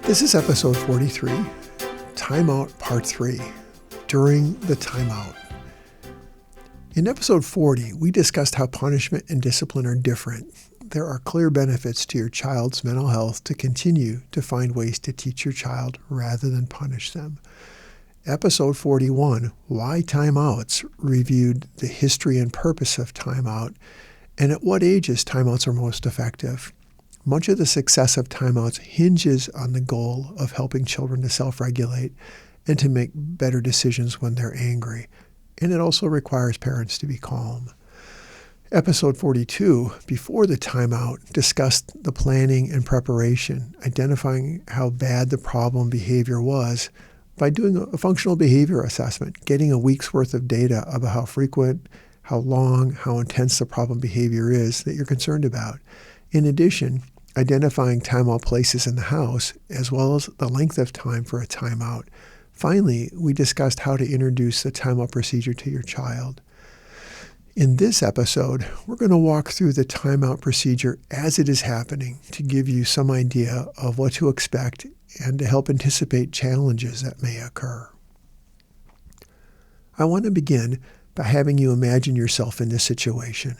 This is episode 43, Timeout Part 3, During the Timeout. In episode 40, we discussed how punishment and discipline are different. There are clear benefits to your child's mental health to continue to find ways to teach your child rather than punish them. Episode 41, Why Timeouts, reviewed the history and purpose of timeout and at what ages timeouts are most effective. Much of the success of timeouts hinges on the goal of helping children to self-regulate and to make better decisions when they're angry. And it also requires parents to be calm. Episode 42, Before the Timeout, discussed the planning and preparation, identifying how bad the problem behavior was by doing a functional behavior assessment, getting a week's worth of data about how frequent, how long, how intense the problem behavior is that you're concerned about. In addition, identifying timeout places in the house, as well as the length of time for a timeout. Finally, we discussed how to introduce the timeout procedure to your child. In this episode, we're going to walk through the timeout procedure as it is happening to give you some idea of what to expect and to help anticipate challenges that may occur. I want to begin by having you imagine yourself in this situation.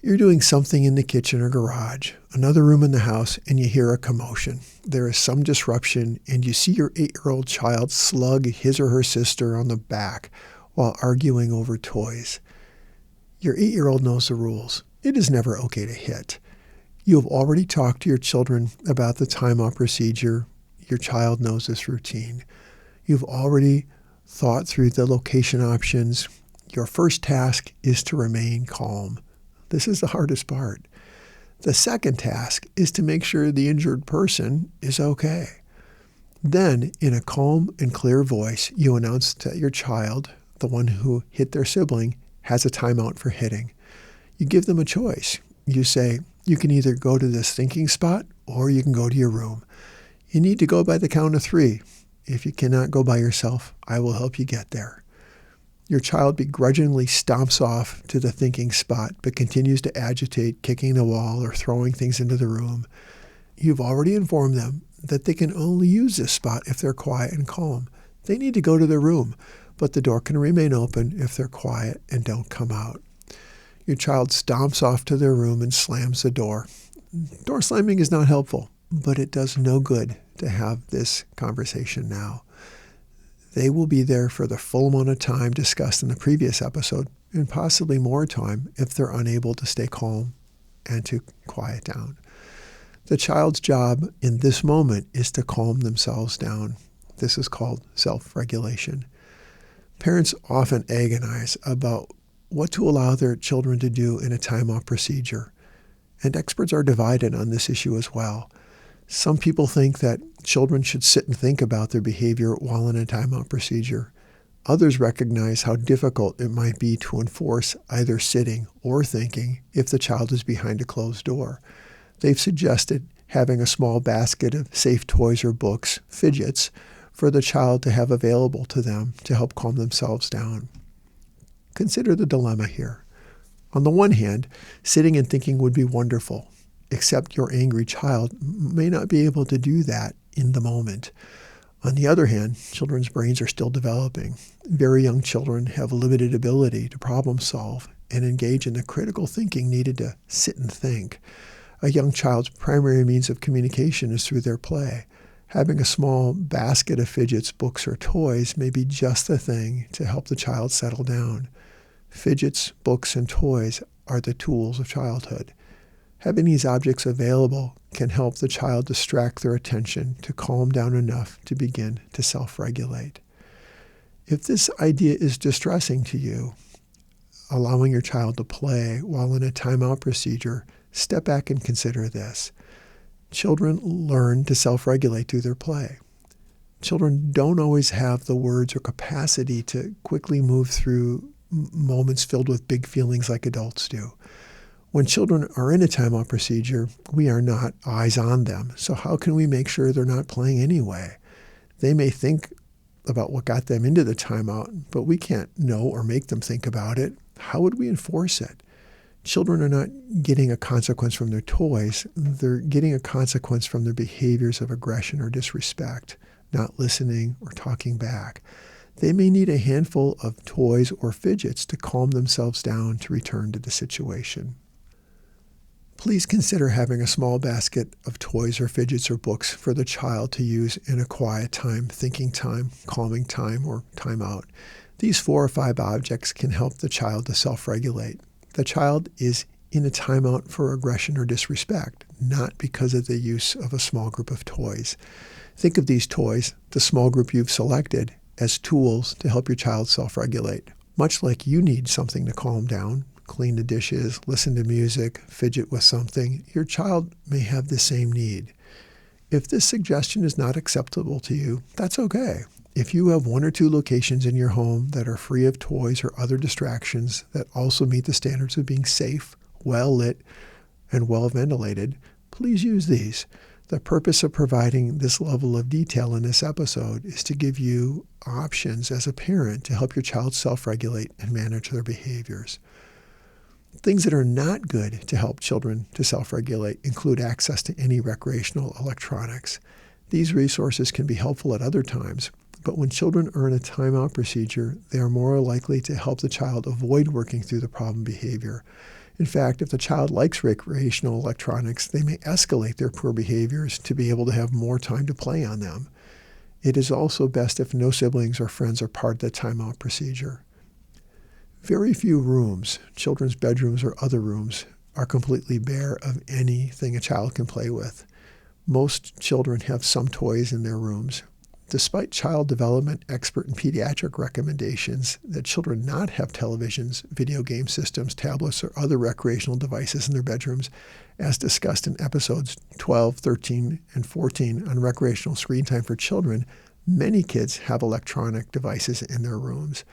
You're doing something in the kitchen or garage, another room in the house, and you hear a commotion. There is some disruption, and you see your 8-year-old child slug his or her sister on the back while arguing over toys. Your 8-year-old knows the rules. It is never okay to hit. You have already talked to your children about the timeout procedure. Your child knows this routine. You've already thought through the location options. Your first task is to remain calm. This is the hardest part. The second task is to make sure the injured person is okay. Then, in a calm and clear voice, you announce that your child, the one who hit their sibling, has a timeout for hitting. You give them a choice. You say, you can either go to this thinking spot or you can go to your room. You need to go by the count of 3. If you cannot go by yourself, I will help you get there. Your child begrudgingly stomps off to the thinking spot, but continues to agitate, kicking the wall or throwing things into the room. You've already informed them that they can only use this spot if they're quiet and calm. They need to go to their room, but the door can remain open if they're quiet and don't come out. Your child stomps off to their room and slams the door. Door slamming is not helpful, but it does no good to have this conversation now. They will be there for the full amount of time discussed in the previous episode, and possibly more time if they're unable to stay calm and to quiet down. The child's job in this moment is to calm themselves down. This is called self-regulation. Parents often agonize about what to allow their children to do in a timeout procedure, and experts are divided on this issue as well. Some people think that children should sit and think about their behavior while in a timeout procedure. Others recognize how difficult it might be to enforce either sitting or thinking if the child is behind a closed door. They've suggested having a small basket of safe toys or books, fidgets, for the child to have available to them to help calm themselves down. Consider the dilemma here. On the one hand, sitting and thinking would be wonderful, except your angry child may not be able to do that in the moment. On the other hand, children's brains are still developing. Very young children have limited ability to problem solve and engage in the critical thinking needed to sit and think. A young child's primary means of communication is through their play. Having a small basket of fidgets, books, or toys may be just the thing to help the child settle down. Fidgets, books, and toys are the tools of childhood. Having these objects available can help the child distract their attention to calm down enough to begin to self-regulate. If this idea is distressing to you, allowing your child to play while in a timeout procedure, step back and consider this. Children learn to self-regulate through their play. Children don't always have the words or capacity to quickly move through moments filled with big feelings like adults do. When children are in a timeout procedure, we are not eyes on them. So how can we make sure they're not playing anyway? They may think about what got them into the timeout, but we can't know or make them think about it. How would we enforce it? Children are not getting a consequence from their toys. They're getting a consequence from their behaviors of aggression or disrespect, not listening or talking back. They may need a handful of toys or fidgets to calm themselves down to return to the situation. Please consider having a small basket of toys or fidgets or books for the child to use in a quiet time, thinking time, calming time, or time out. These 4 or 5 objects can help the child to self-regulate. The child is in a timeout for aggression or disrespect, not because of the use of a small group of toys. Think of these toys, the small group you've selected, as tools to help your child self-regulate. Much like you need something to calm down, clean the dishes, listen to music, fidget with something, your child may have the same need. If this suggestion is not acceptable to you, that's okay. If you have 1 or 2 locations in your home that are free of toys or other distractions that also meet the standards of being safe, well lit, and well ventilated, please use these. The purpose of providing this level of detail in this episode is to give you options as a parent to help your child self-regulate and manage their behaviors. Things that are not good to help children to self-regulate include access to any recreational electronics. These resources can be helpful at other times, but when children are in a timeout procedure, they are more likely to help the child avoid working through the problem behavior. In fact, if the child likes recreational electronics, they may escalate their poor behaviors to be able to have more time to play on them. It is also best if no siblings or friends are part of the timeout procedure. Very few rooms, children's bedrooms or other rooms, are completely bare of anything a child can play with. Most children have some toys in their rooms. Despite child development expert and pediatric recommendations that children not have televisions, video game systems, tablets, or other recreational devices in their bedrooms, as discussed in episodes 12, 13, and 14 on recreational screen time for children, many kids have electronic devices in their rooms.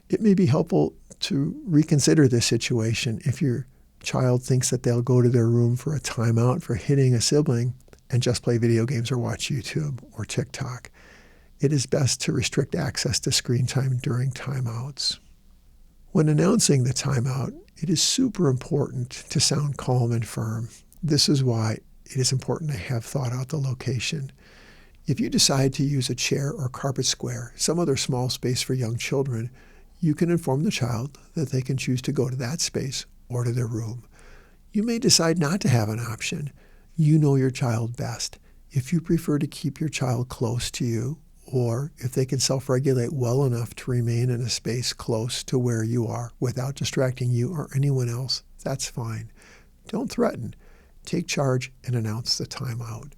It may be helpful to reconsider this situation if your child thinks that they'll go to their room for a timeout for hitting a sibling and just play video games or watch YouTube or TikTok. It is best to restrict access to screen time during timeouts. When announcing the timeout, it is super important to sound calm and firm. This is why it is important to have thought out the location. If you decide to use a chair or carpet square, some other small space for young children, you can inform the child that they can choose to go to that space or to their room. You may decide not to have an option. You know your child best. If you prefer to keep your child close to you, or if they can self-regulate well enough to remain in a space close to where you are without distracting you or anyone else, that's fine. Don't threaten. Take charge and announce the timeout.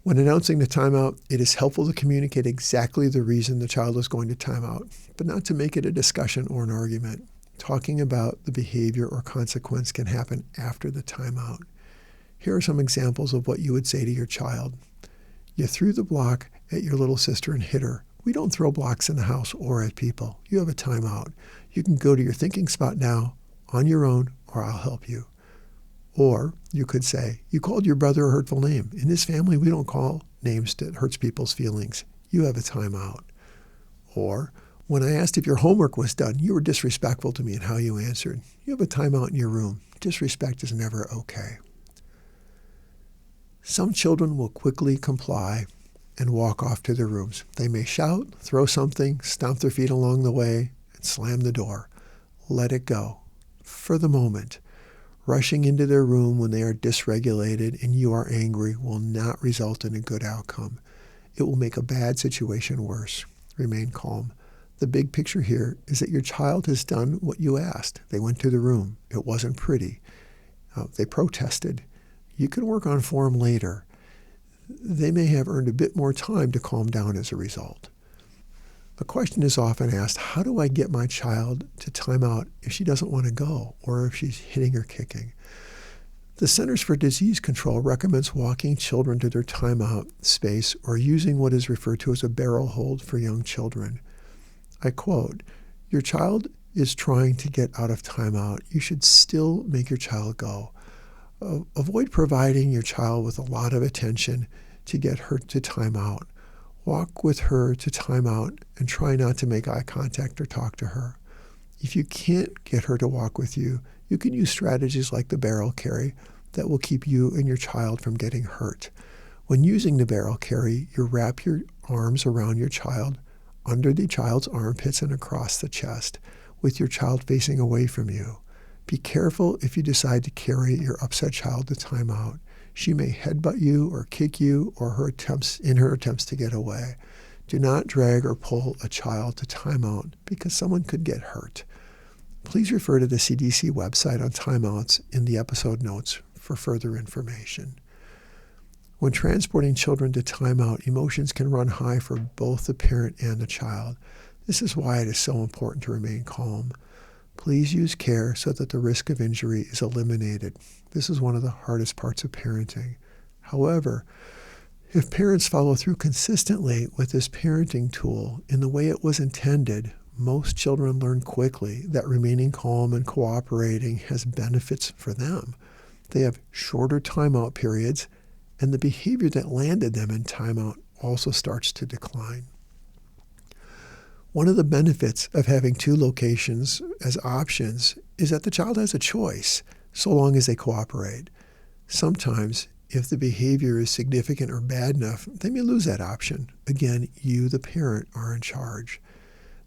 When announcing the timeout, it is helpful to communicate exactly the reason the child is going to timeout, but not to make it a discussion or an argument. Talking about the behavior or consequence can happen after the timeout. Here are some examples of what you would say to your child. You threw the block at your little sister and hit her. We don't throw blocks in the house or at people. You have a timeout. You can go to your thinking spot now on your own, or I'll help you. Or you could say, you called your brother a hurtful name. In this family, we don't call names that hurts people's feelings. You have a timeout. Or, when I asked if your homework was done, you were disrespectful to me in how you answered. You have a timeout in your room. Disrespect is never okay. Some children will quickly comply and walk off to their rooms. They may shout, throw something, stomp their feet along the way, and slam the door. Let it go. For the moment. Rushing into their room when they are dysregulated and you are angry will not result in a good outcome. It will make a bad situation worse. Remain calm. The big picture here is that your child has done what you asked. They went to the room. It wasn't pretty. They protested. You can work on form later. They may have earned a bit more time to calm down as a result. The question is often asked, how do I get my child to time out if she doesn't want to go or if she's hitting or kicking? The Centers for Disease Control recommends walking children to their timeout space or using what is referred to as a barrel hold for young children. I quote, "Your child is trying to get out of timeout. You should still make your child go. Avoid providing your child with a lot of attention to get her to time out. Walk with her to time out and try not to make eye contact or talk to her. If you can't get her to walk with you, You can use strategies like the barrel carry that will keep you and your child from getting hurt. When using the barrel carry, you wrap your arms around your child, under the child's armpits and across the chest, with your child facing away from you. Be careful if you decide to carry your upset child to timeout. She may headbutt you or kick you or her attempts to get away. Do not drag or pull a child to timeout because someone could get hurt. Please refer to the CDC website on timeouts in the episode notes for further information. When transporting children to timeout, emotions can run high for both the parent and the child. This is why it is so important to remain calm. Please use care so that the risk of injury is eliminated. This is one of the hardest parts of parenting. However, if parents follow through consistently with this parenting tool in the way it was intended, most children learn quickly that remaining calm and cooperating has benefits for them. They have shorter timeout periods, and the behavior that landed them in timeout also starts to decline. One of the benefits of having two locations as options is that the child has a choice, so long as they cooperate. Sometimes, if the behavior is significant or bad enough, they may lose that option. Again, you, the parent, are in charge.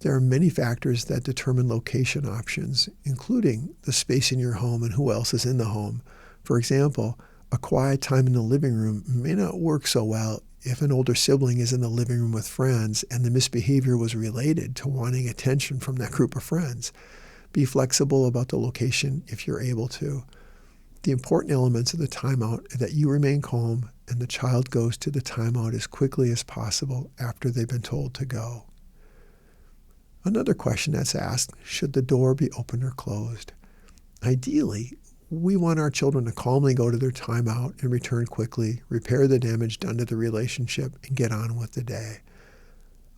There are many factors that determine location options, including the space in your home and who else is in the home. For example, a quiet time in the living room may not work so well if an older sibling is in the living room with friends and the misbehavior was related to wanting attention from that group of friends. Be flexible about the location if you're able to. The important elements of the timeout are that you remain calm and the child goes to the timeout as quickly as possible after they've been told to go. Another question that's asked, should the door be open or closed? Ideally, we want our children to calmly go to their timeout and return quickly, repair the damage done to the relationship, and get on with the day.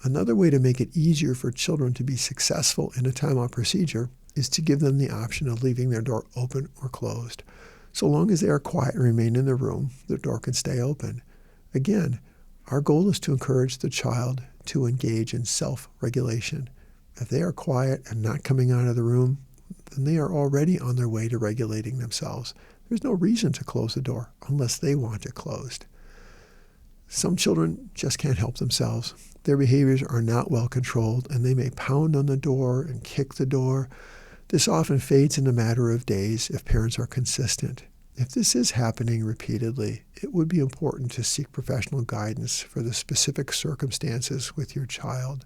Another way to make it easier for children to be successful in a timeout procedure is to give them the option of leaving their door open or closed. So long as they are quiet and remain in the room, the door can stay open. Again, our goal is to encourage the child to engage in self-regulation. If they are quiet and not coming out of the room, then they are already on their way to regulating themselves. There's no reason to close the door unless they want it closed. Some children just can't help themselves. Their behaviors are not well controlled, and they may pound on the door and kick the door. This often fades in a matter of days if parents are consistent. If this is happening repeatedly, it would be important to seek professional guidance for the specific circumstances with your child.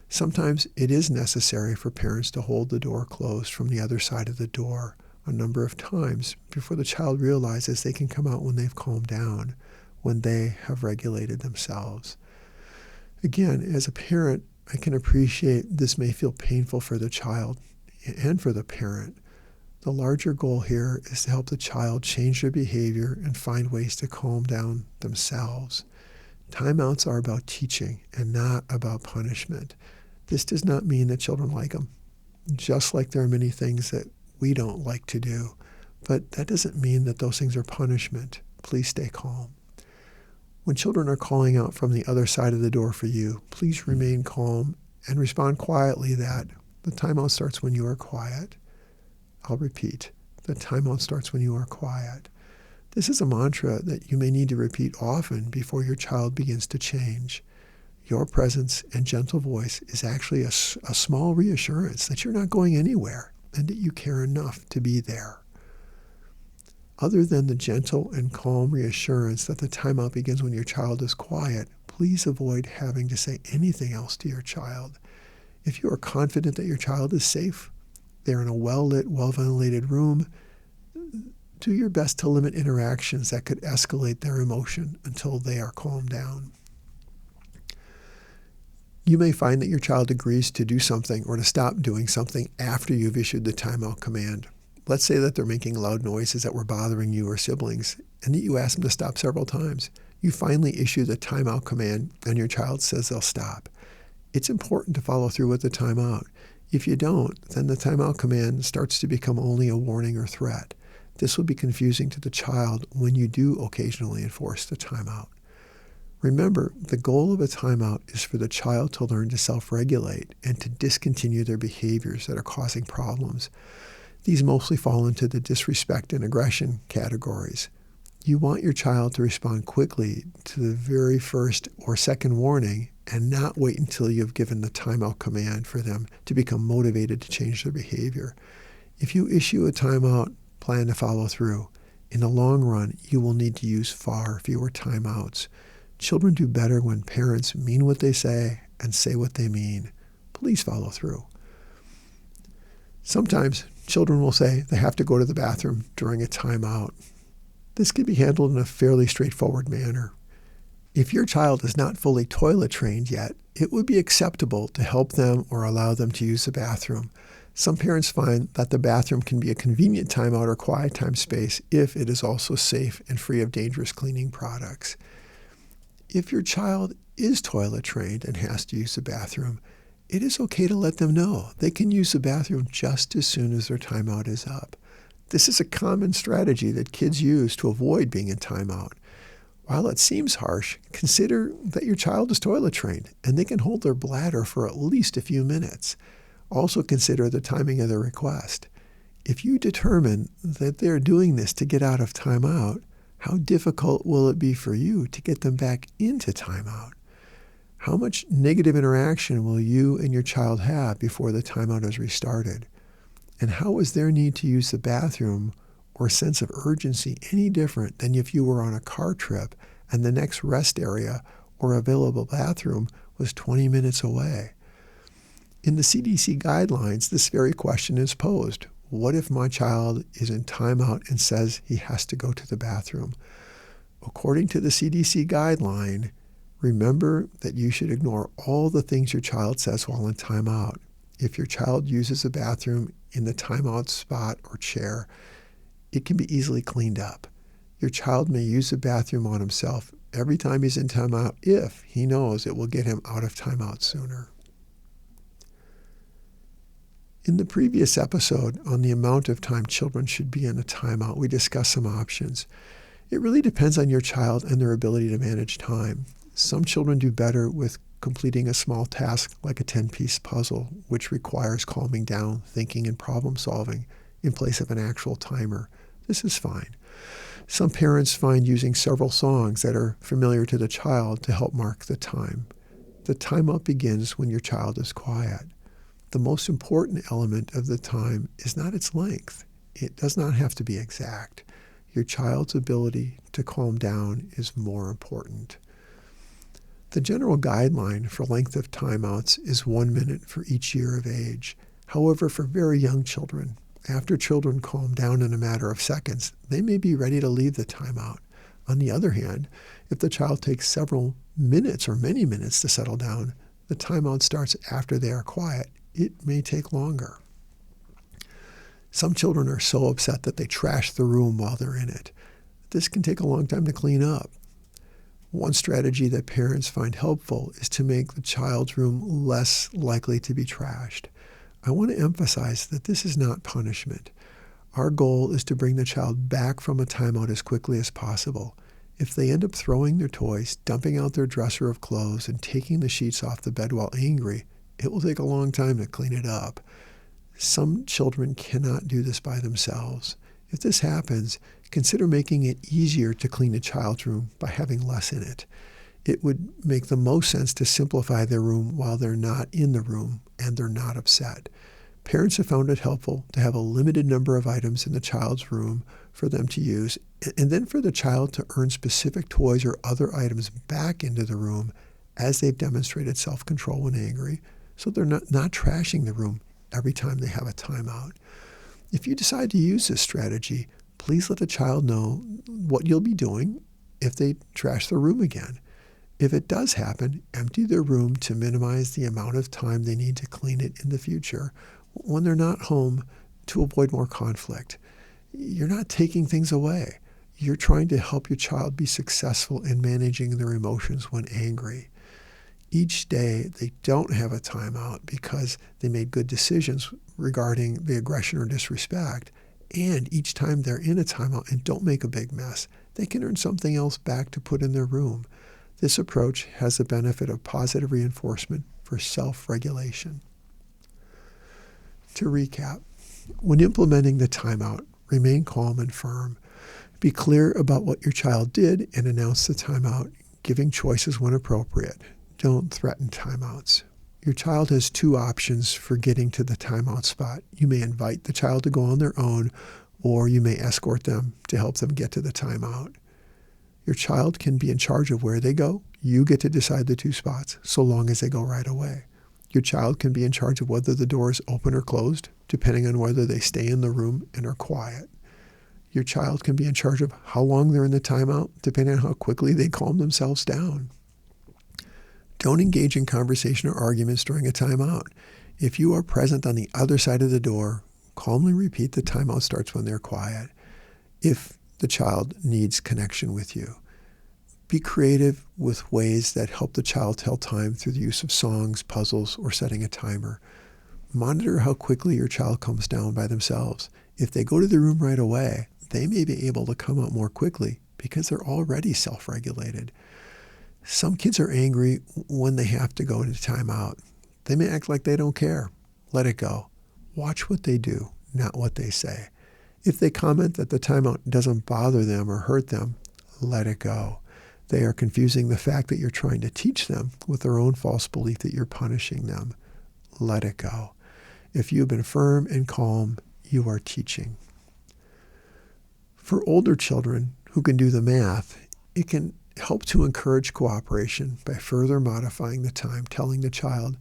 Sometimes it is necessary for parents to hold the door closed from the other side of the door a number of times before the child realizes they can come out when they've calmed down, when they have regulated themselves. Again, as a parent, I can appreciate this may feel painful for the child and for the parent. The larger goal here is to help the child change their behavior and find ways to calm down themselves. Timeouts are about teaching and not about punishment. This does not mean that children like them, just like there are many things that we don't like to do. But that doesn't mean that those things are punishment. Please stay calm. When children are calling out from the other side of the door for you, please remain calm and respond quietly that the timeout starts when you are quiet. I'll repeat, the timeout starts when you are quiet. This is a mantra that you may need to repeat often before your child begins to change. Your presence and gentle voice is actually a small reassurance that you're not going anywhere and that you care enough to be there. Other than the gentle and calm reassurance that the timeout begins when your child is quiet, please avoid having to say anything else to your child. If you are confident that your child is safe, they're in a well-lit, well-ventilated room, do your best to limit interactions that could escalate their emotion until they are calmed down. You may find that your child agrees to do something or to stop doing something after you've issued the timeout command. Let's say that they're making loud noises that were bothering you or siblings, and that you ask them to stop several times. You finally issue the timeout command, and your child says they'll stop. It's important to follow through with the timeout. If you don't, then the timeout command starts to become only a warning or threat. This will be confusing to the child when you do occasionally enforce the timeout. Remember, the goal of a timeout is for the child to learn to self-regulate and to discontinue their behaviors that are causing problems. These mostly fall into the disrespect and aggression categories. You want your child to respond quickly to the very first or second warning and not wait until you've given the timeout command for them to become motivated to change their behavior. If you issue a timeout, plan to follow through. In the long run, you will need to use far fewer timeouts. Children do better when parents mean what they say and say what they mean. Please follow through. Sometimes children will say they have to go to the bathroom during a timeout. This can be handled in a fairly straightforward manner. If your child is not fully toilet trained yet, it would be acceptable to help them or allow them to use the bathroom. Some parents find that the bathroom can be a convenient timeout or quiet time space if it is also safe and free of dangerous cleaning products. If your child is toilet trained and has to use the bathroom, it is okay to let them know they can use the bathroom just as soon as their timeout is up. This is a common strategy that kids use to avoid being in timeout. While it seems harsh, consider that your child is toilet trained and they can hold their bladder for at least a few minutes. Also consider the timing of the request. If you determine that they're doing this to get out of timeout, how difficult will it be for you to get them back into timeout? How much negative interaction will you and your child have before the timeout is restarted? And how is their need to use the bathroom or sense of urgency any different than if you were on a car trip and the next rest area or available bathroom was 20 minutes away? In the CDC guidelines, this very question is posed. What if my child is in timeout and says he has to go to the bathroom? According to the CDC guideline, remember that you should ignore all the things your child says while in timeout. If your child uses a bathroom in the timeout spot or chair, it can be easily cleaned up. Your child may use the bathroom on himself every time he's in timeout if he knows it will get him out of timeout sooner. In the previous episode on the amount of time children should be in a timeout, we discussed some options. It really depends on your child and their ability to manage time. Some children do better with completing a small task like a 10-piece puzzle, which requires calming down, thinking, and problem solving in place of an actual timer. This is fine. Some parents find using several songs that are familiar to the child to help mark the time. The timeout begins when your child is quiet. The most important element of the time is not its length. It does not have to be exact. Your child's ability to calm down is more important. The general guideline for length of timeouts is 1 minute for each year of age. However, for very young children, after children calm down in a matter of seconds, they may be ready to leave the timeout. On the other hand, if the child takes several minutes or many minutes to settle down, the timeout starts after they are quiet. It may take longer. Some children are so upset that they trash the room while they're in it. This can take a long time to clean up. One strategy that parents find helpful is to make the child's room less likely to be trashed. I want to emphasize that this is not punishment. Our goal is to bring the child back from a timeout as quickly as possible. If they end up throwing their toys, dumping out their dresser of clothes, and taking the sheets off the bed while angry, it will take a long time to clean it up. Some children cannot do this by themselves. If this happens, consider making it easier to clean a child's room by having less in it. It would make the most sense to simplify their room while they're not in the room and they're not upset. Parents have found it helpful to have a limited number of items in the child's room for them to use, and then for the child to earn specific toys or other items back into the room as they've demonstrated self-control when angry, so they're not trashing the room every time they have a timeout. If you decide to use this strategy, please let the child know what you'll be doing if they trash the room again. If it does happen, empty their room to minimize the amount of time they need to clean it in the future when they're not home to avoid more conflict. You're not taking things away. You're trying to help your child be successful in managing their emotions when angry. Each day they don't have a timeout because they made good decisions regarding the aggression or disrespect, and each time they're in a timeout and don't make a big mess, they can earn something else back to put in their room. This approach has the benefit of positive reinforcement for self-regulation. To recap, When implementing the timeout, remain calm and firm. Be clear about what your child did and announce the timeout, giving choices when appropriate. Don't threaten timeouts. Your child has two options for getting to the timeout spot. You may invite the child to go on their own, or you may escort them to help them get to the timeout. Your child can be in charge of where they go. You get to decide the two spots, so long as they go right away. Your child can be in charge of whether the door is open or closed, depending on whether they stay in the room and are quiet. Your child can be in charge of how long they're in the timeout, depending on how quickly they calm themselves down. Don't engage in conversation or arguments during a timeout. If you are present on the other side of the door, calmly repeat the timeout starts when they're quiet. If the child needs connection with you, be creative with ways that help the child tell time through the use of songs, puzzles, or setting a timer. Monitor how quickly your child calms down by themselves. If they go to the room right away, they may be able to come out more quickly because they're already self-regulated. Some kids are angry when they have to go into timeout. They may act like they don't care. Let it go. Watch what they do, not what they say. If they comment that the timeout doesn't bother them or hurt them, let it go. They are confusing the fact that you're trying to teach them with their own false belief that you're punishing them. Let it go. If you've been firm and calm, you are teaching. For older children who can do the math, it can help to encourage cooperation by further modifying the time, telling the child,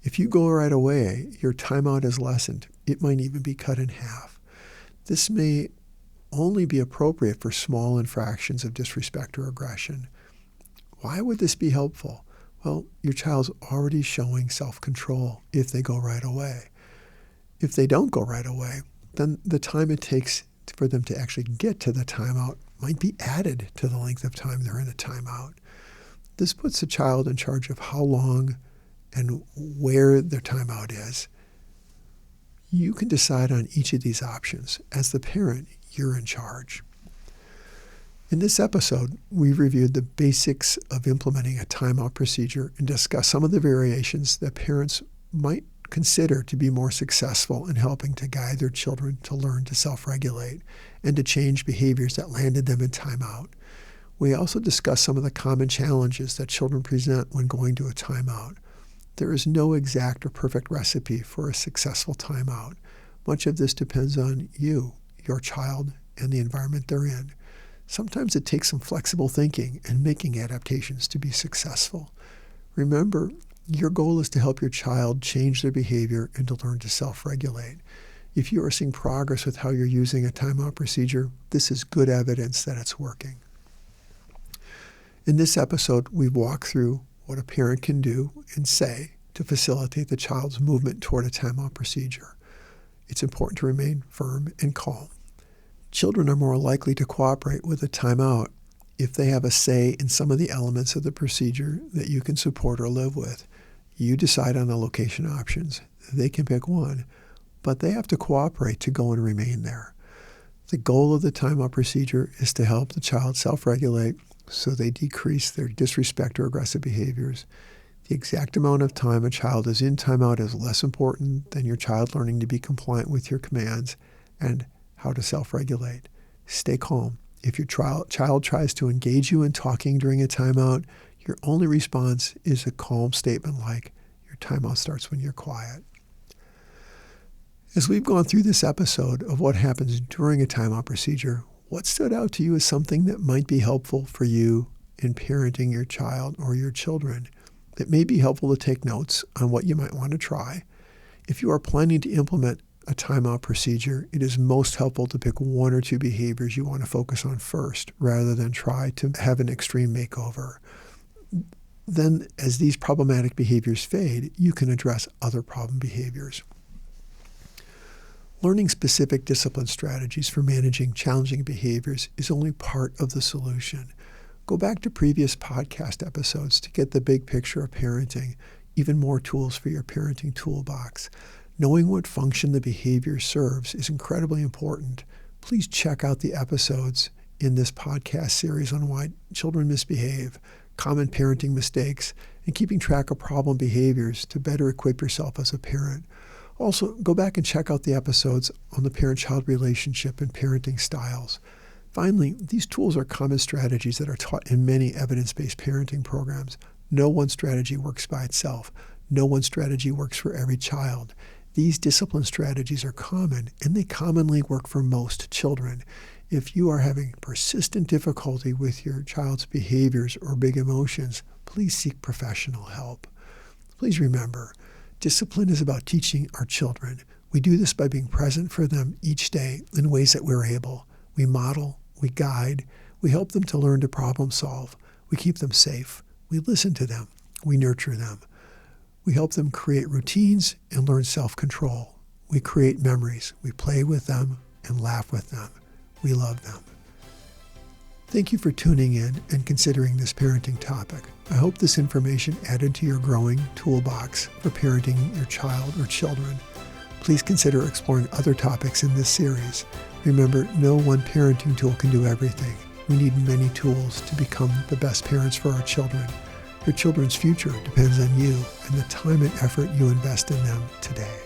if you go right away, your timeout is lessened. It might even be cut in half. This may only be appropriate for small infractions of disrespect or aggression. Why would this be helpful? Well, your child's already showing self-control if they go right away. If they don't go right away, then the time it takes for them to actually get to the timeout might be added to the length of time they're in the timeout. This puts the child in charge of how long and where their timeout is. You can decide on each of these options. As the parent, you're in charge. In this episode, we reviewed the basics of implementing a timeout procedure and discussed some of the variations that parents might consider to be more successful in helping to guide their children to learn to self-regulate and to change behaviors that landed them in timeout. We also discussed some of the common challenges that children present when going to a timeout. There is no exact or perfect recipe for a successful timeout. Much of this depends on you, your child, and the environment they're in. Sometimes it takes some flexible thinking and making adaptations to be successful. Remember, your goal is to help your child change their behavior and to learn to self-regulate. If you are seeing progress with how you're using a timeout procedure, this is good evidence that it's working. In this episode, we've walked through what a parent can do and say to facilitate the child's movement toward a timeout procedure. It's important to remain firm and calm. Children are more likely to cooperate with a timeout if they have a say in some of the elements of the procedure that you can support or live with. You decide on the location options. They can pick one, but they have to cooperate to go and remain there. The goal of the timeout procedure is to help the child self-regulate so they decrease their disrespect or aggressive behaviors. The exact amount of time a child is in timeout is less important than your child learning to be compliant with your commands and how to self-regulate. Stay calm. If your child tries to engage you in talking during a timeout, your only response is a calm statement like, your timeout starts when you're quiet. As we've gone through this episode of what happens during a timeout procedure, what stood out to you as something that might be helpful for you in parenting your child or your children? It may be helpful to take notes on what you might want to try. If you are planning to implement a timeout procedure, it is most helpful to pick one or two behaviors you want to focus on first, rather than try to have an extreme makeover. Then, as these problematic behaviors fade, you can address other problem behaviors. Learning specific discipline strategies for managing challenging behaviors is only part of the solution. Go back to previous podcast episodes to get the big picture of parenting, even more tools for your parenting toolbox. Knowing what function the behavior serves is incredibly important. Please check out the episodes in this podcast series on why children misbehave, common parenting mistakes, and keeping track of problem behaviors to better equip yourself as a parent. Also, go back and check out the episodes on the parent-child relationship and parenting styles. Finally, these tools are common strategies that are taught in many evidence-based parenting programs. No one strategy works by itself. No one strategy works for every child. These discipline strategies are common, and they commonly work for most children. If you are having persistent difficulty with your child's behaviors or big emotions, please seek professional help. Please remember, discipline is about teaching our children. We do this by being present for them each day in ways that we're able. We model, we guide, we help them to learn to problem solve. We keep them safe. We listen to them. We nurture them. We help them create routines and learn self-control. We create memories. We play with them and laugh with them. We love them. Thank you for tuning in and considering this parenting topic. I hope this information added to your growing toolbox for parenting your child or children. Please consider exploring other topics in this series. Remember, no one parenting tool can do everything. We need many tools to become the best parents for our children. Your children's future depends on you and the time and effort you invest in them today.